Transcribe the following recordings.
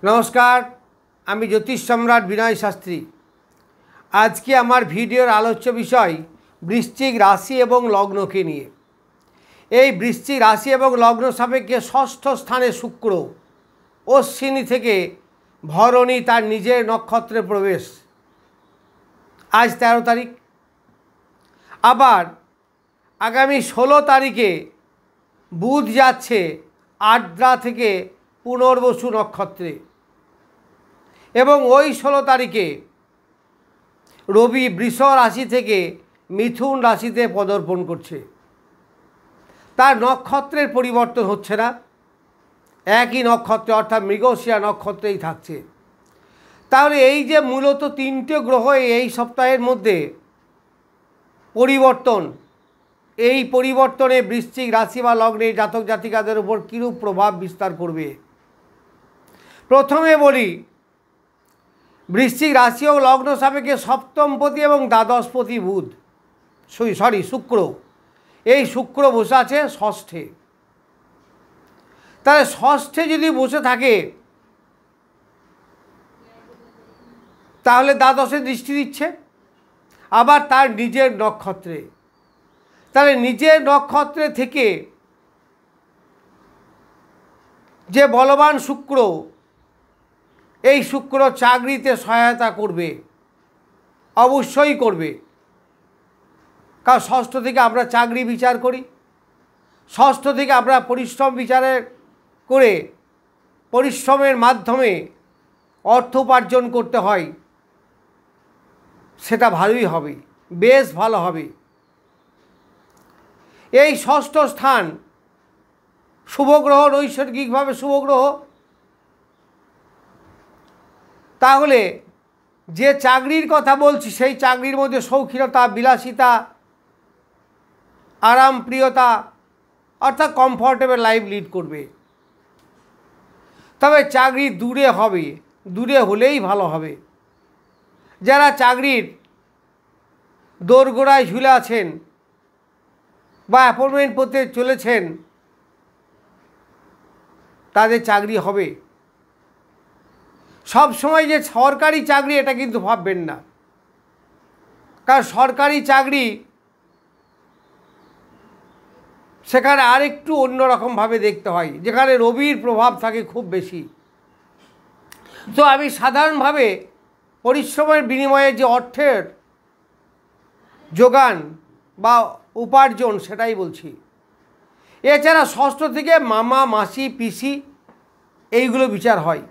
नमस्कार आमी ज्योतिष सम्राट विनय शास्त्री। आज के आमार भिडियोर आलोच्य विषय वृश्चिक राशि एवं लग्न के निये। এই বৃশ্চিক রাশি এবং লগ্ন সাপেক্ষে ষষ্ঠ স্থানে শুক্র অশ্বিনী থেকে ভরণী তার নিজের নক্ষত্রে প্রবেশ আজ 13 তারিখ। আবার আগামী 16 তারিখে বুধ যাচ্ছে আদ্রা থেকে পুনর্বসু নক্ষত্রে এবং ওই 16 তারিখে রবি বৃষ রাশি থেকে মিথুন রাশিতে পদার্পণ করছে। তার নক্ষত্রের পরিবর্তন হচ্ছে না, একই নক্ষত্রে অর্থাৎ মৃগশিরা নক্ষত্রেই থাকছে। তাহলে এই যে মূলত তিনটে গ্রহ এই সপ্তাহের মধ্যে পরিবর্তন, এই পরিবর্তনে বৃশ্চিক রাশি বা লগ্নের জাতক জাতিকাদের উপর কীরূপ প্রভাব বিস্তার করবে। প্রথমে বলি, বৃশ্চিক রাশি ও লগ্ন সাপেক্ষে সপ্তমপতি এবং দ্বাদশপতি বুধ শুক্র, এই শুক্র বসে আছে ষষ্ঠে। তাহলে ষষ্ঠে যদি বসে থাকে তাহলে দ্বাদশে দৃষ্টি দিচ্ছে, আবার তার নিজের নক্ষত্রে। তাহলে নিজের নক্ষত্রে থেকে যে বলবান শুক্র, এই শুক্র চাকরিতে সহায়তা করবে, অবশ্যই করবে। কারণ ষষ্ঠ থেকে আমরা চাকরি বিচার করি, ষষ্ঠ থেকে আমরা পরিশ্রম বিচারের করে পরিশ্রমের মাধ্যমে অর্থ উপার্জন করতে হয়, সেটা ভালোই হবে, বেশ ভালো হবে। এই ষষ্ঠ স্থান শুভগ্রহ, নৈসর্গিকভাবে শুভগ্রহ। তাহলে যে চাকরির কথা বলছি সেই চাকরির মধ্যে শৌখিনতা, বিলাসিতা, আরাম প্রিয়তা অর্থাৎ কমফর্টেবল লাইফ লিড করবে। তবে চাকরি দূরে হবে, দূরে হলেই ভালো হবে। যারা চাকরির দোরগোড়ায় ঝুলে আছেন বা অ্যাপয়েন্টমেন্ট পেতে চলেছেন, তাদের চাকরি হবে। সব সময় যে সরকারি চাকরি এটা কিন্তু ভাববেন না, কারণ সরকারি চাকরি সেখানে আরেকটু অন্যরকমভাবে দেখতে হয়, যেখানে রবির প্রভাব থাকে খুব বেশি। তো আমি সাধারণভাবে পরিশ্রমের বিনিময়ে যে অর্থের যোগান বা উপার্জন সেটাই বলছি। এছাড়া ষষ্ঠ থেকে মামা, মাসি, পিসি এইগুলো বিচার হয়।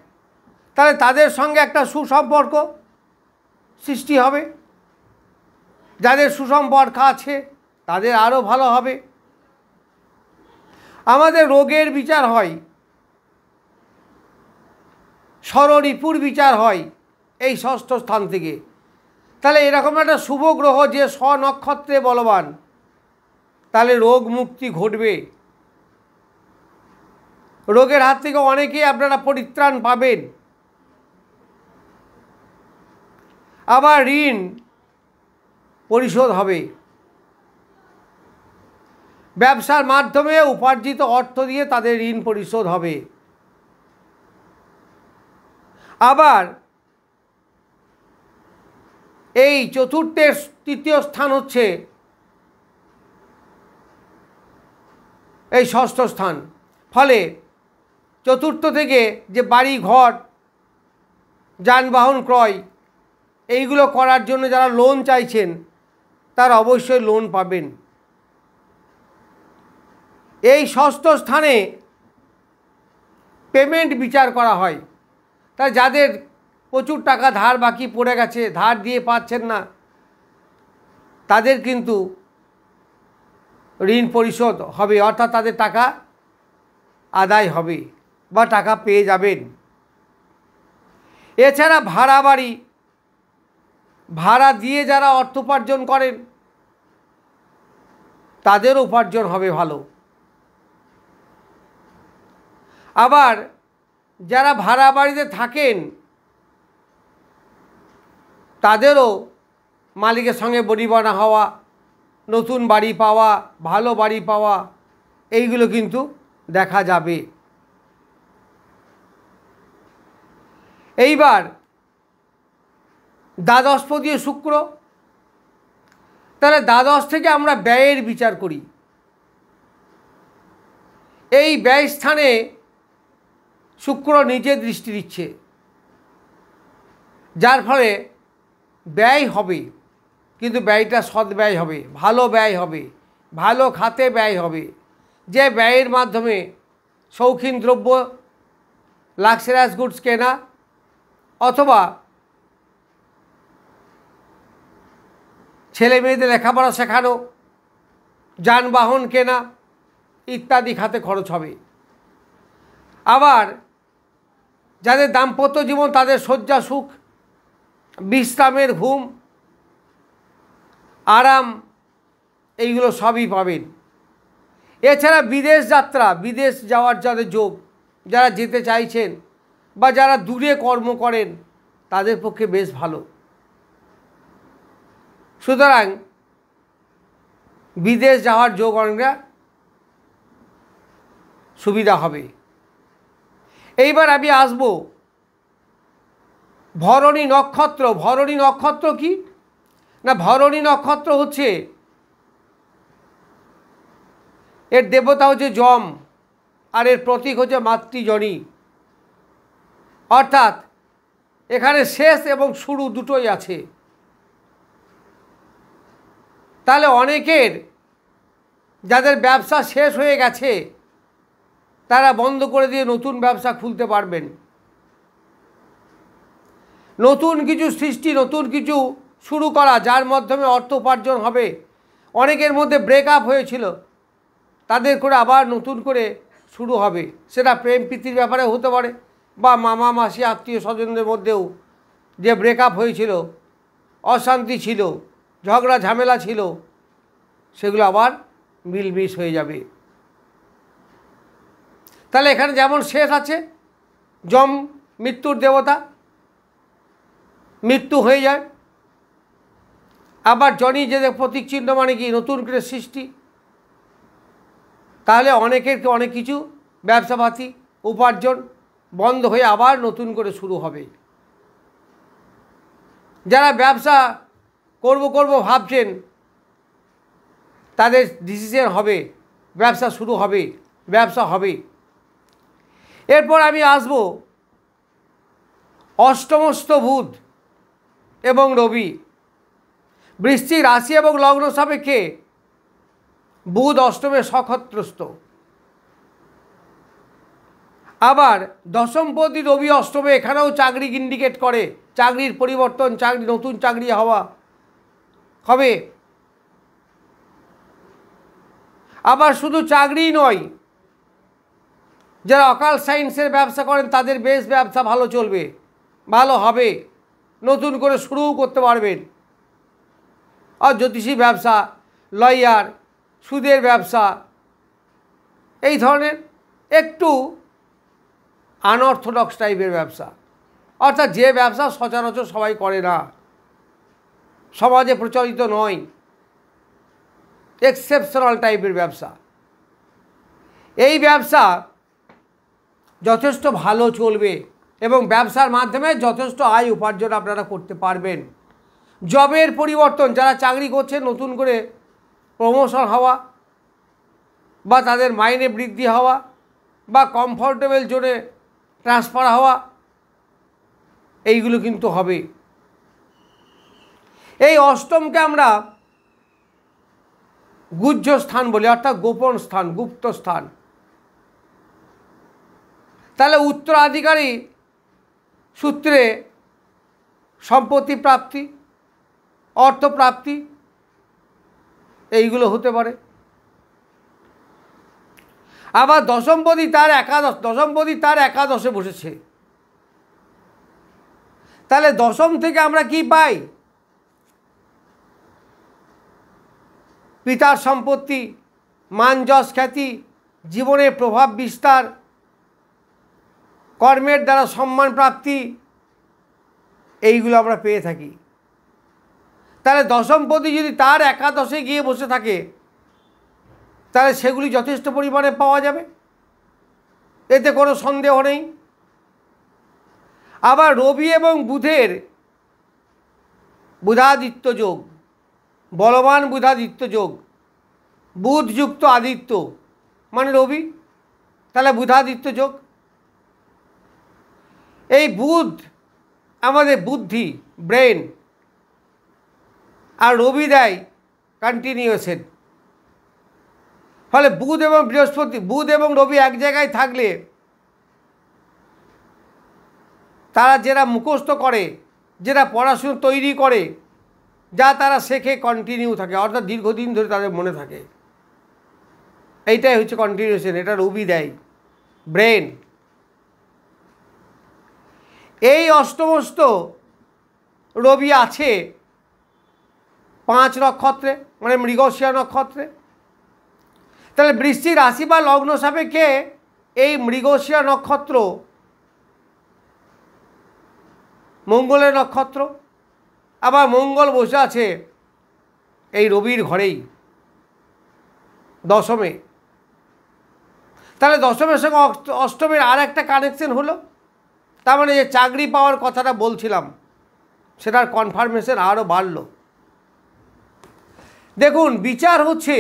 তাহলে তাদের সঙ্গে একটা সুসম্পর্ক সৃষ্টি হবে। যাদের সুসম্পর্ক আছে তাদের আরও ভালো হবে। আমাদের রোগের বিচার হয়, ষড়রিপুর বিচার হয় এই ষষ্ঠ স্থান থেকে। তাহলে এরকম একটা শুভ গ্রহ যে স্বনক্ষত্রে বলবান, তাহলে রোগ মুক্তি ঘটবে। রোগের হাত থেকে অনেকেই আপনারা পরিত্রাণ পাবেন। আবার ঋণ পরিশোধ হবে। ব্যবসার মাধ্যমে উপার্জিত অর্থ দিয়ে তাদের ঋণ পরিশোধ হবে। আবার এই চতুর্থের তৃতীয় স্থান হচ্ছে এই ষষ্ঠ স্থান। ফলে চতুর্থ থেকে যে বাড়ি ঘর, যানবাহন ক্রয় এইগুলো করার জন্য যারা লোন চাইছেন তারা অবশ্যই লোন পাবেন। এই ষষ্ঠ স্থানে পেমেন্ট বিচার করা হয়। তাই যাদের প্রচুর টাকা ধার বাকি পড়ে গেছে, ধার দিয়ে পাচ্ছেন না, তাদের কিন্তু ঋণ পরিশোধ হবে, অর্থাৎ তাদের টাকা আদায় হবে বা টাকা পেয়ে যাবেন। এছাড়া ভাড়া বাড়ি, ভাড়া দিয়ে যারা অর্থ উপার্জন করেন তাদের উপার্জন হবে ভালো। আবার যারা ভাড়া বাড়িতে থাকেন তাদেরও মালিকের সঙ্গে বনিবনা হওয়া, নতুন বাড়ি পাওয়া, ভালো বাড়ি পাওয়া, এইগুলো কিন্তু দেখা যাবে। এইবার দ্বাদশপতি শুক্র, তাহলে দ্বাদশ থেকে আমরা ব্যয়ের বিচার করি। এই ব্যয় স্থানে শুক্র নিজে দৃষ্টি দিচ্ছে, যার ফলে ব্যয় হবে, কিন্তু ব্যয়টা সৎ ব্যয় হবে, ভালো ব্যয় হবে, ভালো খাতে ব্যয় হবে, যে ব্যয়ের মাধ্যমে শৌখিন দ্রব্য লাক্সারিয়াস গুডস কেনা অথবা ছেলে মেয়েদের লেখাপড়া শেখানো, যানবাহন কেনা ইত্যাদি খাতে খরচ হবে। আবার যাদের দাম্পত্য জীবন, তাদের শয্যা সুখ, বিশ্রামের ঘুম, আরাম, এইগুলো সবই পাবেন। এছাড়া বিদেশ যাত্রা, বিদেশ যাওয়ার যাদের যোগ, যারা যেতে চাইছেন বা যারা দূরে কর্ম করেন তাদের পক্ষে বেশ ভালো। সুতরাং বিদেশ যাওয়ার যোগ অনেকটা সুবিধা হবে। এইবার আমি আসব ভরণী নক্ষত্র। ভরণী নক্ষত্র কি না, ভরণী নক্ষত্র হচ্ছে, এর দেবতা হচ্ছে যম, আর এর প্রতীক হচ্ছে মাতৃজনী। অর্থাৎ এখানে শেষ এবং শুরু দুটোই আছে। তাহলে অনেকের যাদের ব্যবসা শেষ হয়ে গেছে তারা বন্ধ করে দিয়ে নতুন ব্যবসা খুলতে পারবেন। নতুন কিছু সৃষ্টি, নতুন কিছু শুরু করা, যার মাধ্যমে অর্থ উপার্জন হবে। অনেকের মধ্যে ব্রেকআপ হয়েছিল, তাদের করে আবার নতুন করে শুরু হবে। সেটা প্রেম প্রীতির ব্যাপারে হতে পারে, বা মামা মাসি আত্মীয় স্বজনদের মধ্যেও যে ব্রেকআপ হয়েছিল, অশান্তি ছিল, ঝগড়া ঝামেলা ছিল, সেগুলো আবার মিলমিশ হয়ে যাবে। তাহলে এখানে যেমন শেষ আছে, যম মৃত্যুর দেবতা, মৃত্যু হয়ে যায়। আবার জনি যে প্রতীক চিহ্ন, মানে কি নতুন করে সৃষ্টি। তাহলে অনেকের অনেক কিছু ব্যবসাপাতি উপার্জন বন্ধ হয়ে আবার নতুন করে শুরু হবে। যারা ব্যবসা করব ভাবছেন তাদের ডিসিশন হবে, ব্যবসা শুরু হবে, ব্যবসা হবে। এরপর আমি আসব অষ্টমস্থ বুধ এবং রবি। বৃশ্চিক রাশি এবং লগ্ন সাপেক্ষে বুধ অষ্টমে সক্ষত্রস্থ। আবার দশমপতি রবি অষ্টমে, এখানেও চাকরি ইন্ডিকেট করে, চাকরির পরিবর্তন, চাকরি নতুন চাকরি হবে। আবার শুধু চাকরিই নয়, যারা অকাল সায়েন্সের ব্যবসা করেন তাদের বেশ ব্যবসা ভালো চলবে, ভালো হবে, নতুন করে শুরুও করতে পারবেন। আর জ্যোতিষী ব্যবসা, লয়ার, সুদের ব্যবসা, এই ধরনের একটু আনঅর্থোডক্স টাইপের ব্যবসা, অর্থাৎ যে ব্যবসা সচরাচর সবাই করে না, সমাজে প্রচলিত নয়, এক্সেপশনাল টাইপের ব্যবসা, এই ব্যবসা যথেষ্ট ভালো চলবে এবং ব্যবসার মাধ্যমে যথেষ্ট আয় উপার্জন আপনারা করতে পারবেন। জবের পরিবর্তন, যারা চাকরি করছে নতুন করে প্রমোশন হওয়া, বা তাদের মাইনে বৃদ্ধি হওয়া, বা কমফোর্টেবল জোনে ট্রান্সফার হওয়া, এইগুলো কিন্তু হবে। এই অষ্টমকে আমরা গুহ্য স্থান বলি, অর্থাৎ গোপন স্থান, গুপ্ত স্থান। তাহলে উত্তরাধিকারী সূত্রে সম্পত্তি প্রাপ্তি, অর্থপ্রাপ্তি, এইগুলো হতে পারে। আবার দশমপতি তার একাদশে বসেছে। তাহলে দশম থেকে আমরা কি পাই? পিতার সম্পত্তি, মান যশ খ্যাতি, জীবনের প্রভাব বিস্তার, কর্মের দ্বারা সম্মান প্রাপ্তি, এইগুলো আমরা পেয়ে থাকি। তাহলে দশমপতি যদি তার একাদশে গিয়ে বসে থাকে তাহলে সেগুলি যথেষ্ট পরিমাণে পাওয়া যাবে, এতে কোনো সন্দেহ নেই। আবার রবি এবং বুধের বুধাদিত্য যোগ, বলবান বুধাদিত্য যোগ, বুধ যুক্ত আদিত্য মানে রবি, তাহলে বুধাদিত্য যোগ। এই বুধ আমাদের বুদ্ধি, ব্রেন, আর রবি দেয় কন্টিনিউয়েশন। ফলে বুধ এবং বৃহস্পতি, বুধ এবং রবি এক জায়গায় থাকলে তারা যেটা মুখস্থ করে, যেটা পড়াশুনো তৈরি করে, যা তারা শেখে কন্টিনিউ থাকে, অর্থাৎ দীর্ঘদিন ধরে তাদের মনে থাকে। এইটাই হচ্ছে কন্টিনিউশন, এটা রবি দেয়, ব্রেন। এই অষ্টমস্ত রবি আছে 5 নক্ষত্রে, মানে মৃগশিরা নক্ষত্রে। তাহলে বৃশ্চিক রাশি বা লগ্ন সাপেক্ষে এই মৃগশিরা নক্ষত্র মঙ্গলের নক্ষত্র। আবার মঙ্গল বসে আছে এই রবির ঘরেই, দশমে। তাহলে দশমের সঙ্গে অষ্টমের আর একটা কানেকশন হলো। তার মানে যে চাকরি পাওয়ার কথাটা বলছিলাম সেটার কনফার্মেশন আরও বাড়ল। দেখুন, বিচার হচ্ছে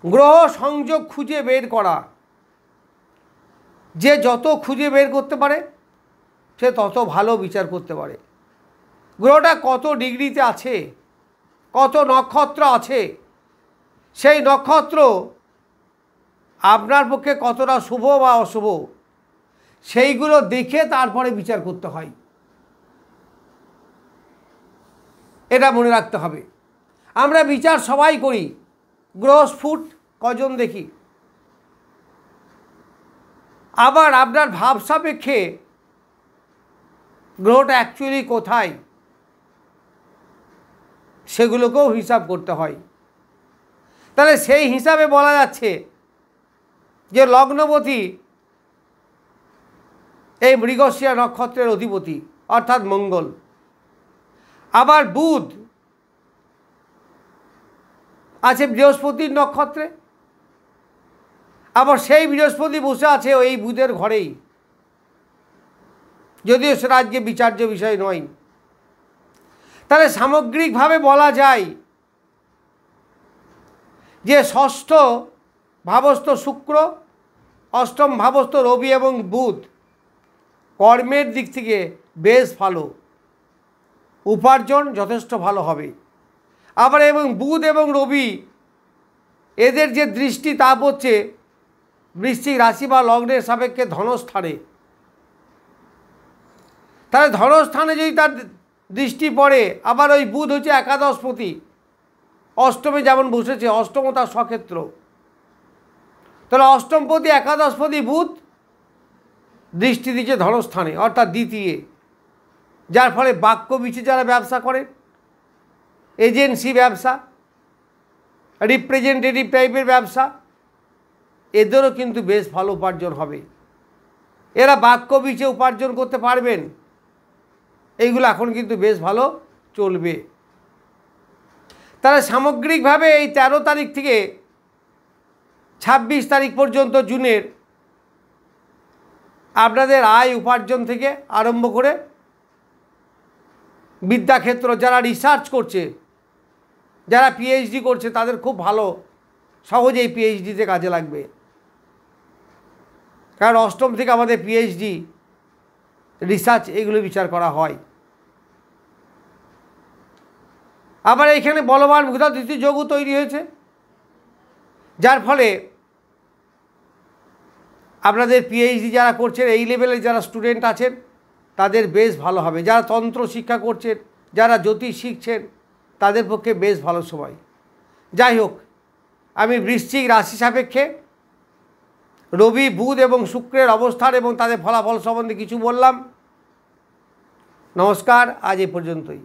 গ্রহ সংযোগ খুঁজে বের করা। যে যত খুঁজে বের করতে পারে সে তত ভালো বিচার করতে পারে। গ্রহটা কত ডিগ্রিতে আছে, কত নক্ষত্র আছে, সেই নক্ষত্র আপনার পক্ষে কতটা শুভ বা অশুভ, সেইগুলো দেখে তারপরে বিচার করতে হয়। এটা মনে রাখতে হবে। আমরা বিচার সবাই করি, গ্রহ স্ফুট কজন দেখি। আবার আপনার ভাব সাপেক্ষে গ্রহটা অ্যাকচুয়ালি কোথায় সেগুলোকেও হিসাব করতে হয়। তাহলে সেই হিসাবে বলা যাচ্ছে যে লগ্নপতি এই মৃগশিরা নক্ষত্রের অধিপতি, অর্থাৎ মঙ্গল। আবার বুধ আছে বৃহস্পতির নক্ষত্রে, আবার সেই বৃহস্পতি বসে আছে ওই বুধের ঘরেই, যদিও সেটা আজকে বিচার্য বিষয় নয়। তাহলে সামগ্রিকভাবে বলা যায় যে ষষ্ঠ ভাবস্থ শুক্র, অষ্টম ভাবস্থ রবি এবং বুধ কর্মের দিক থেকে বেশ ভালো, উপার্জন যথেষ্ট ভালো হবে। আবার এবং বুধ এবং রবি এদের যে দৃষ্টি তা হচ্ছে বৃশ্চিক রাশি বা লগ্নের সাপেক্ষে ধনস্থানে। তাহলে ধনস্থানে যদি তার দৃষ্টি পড়ে, আবার ওই বুধ হচ্ছে একাদশপতি, অষ্টমে যেমন বসেছে, অষ্টম তার স্বক্ষেত্র। তাহলে অষ্টমপতি একাদশপতি বুধ দৃষ্টি দিচ্ছে ধনস্থানে, অর্থাৎ দ্বিতীয়, যার ফলে বাক্য বিচে যারা ব্যবসা করে, এজেন্সি ব্যবসা, রিপ্রেজেন্টেটিভ টাইপের ব্যবসা, এদেরও কিন্তু বেশ ভালো উপার্জন হবে। এরা বাক্য বিচে উপার্জন করতে পারবেন, এইগুলো এখন কিন্তু বেশ ভালো চলবে। তাহলে সামগ্রিকভাবে এই 13 তারিখ থেকে 26 তারিখ পর্যন্ত জুনের আপনাদের আয় উপার্জন থেকে আরম্ভ করে বিদ্যাক্ষেত্র, যারা রিসার্চ করছে, যারা পিএইচডি করছে, তাদের খুব ভালো, সহজেই পিএইচডিতে কাজে লাগবে। কারণ অষ্টম থেকে আমাদের পিএইচডি, রিসার্চ এগুলো বিচার করা হয়। আবার এখানে বলবান বুধাদিত্য যোগও তৈরি হয়েছে, যার ফলে আপনাদের পিএইচডি যারা করছেন, এই লেভেলের যারা স্টুডেন্ট আছেন তাদের বেশ ভালো হবে। যারা তন্ত্র শিক্ষা করছেন, যারা জ্যোতিষ শিখছেন, তাদের পক্ষে বেশ ভালো সময়। যাই হোক, আমি বৃশ্চিক রাশি সাপেক্ষে রবি, বুধ এবং শুক্রের অবস্থান এবং তাদের ফলাফল সম্বন্ধে কিছু বললাম। নমস্কার, আজ এ পর্যন্তই।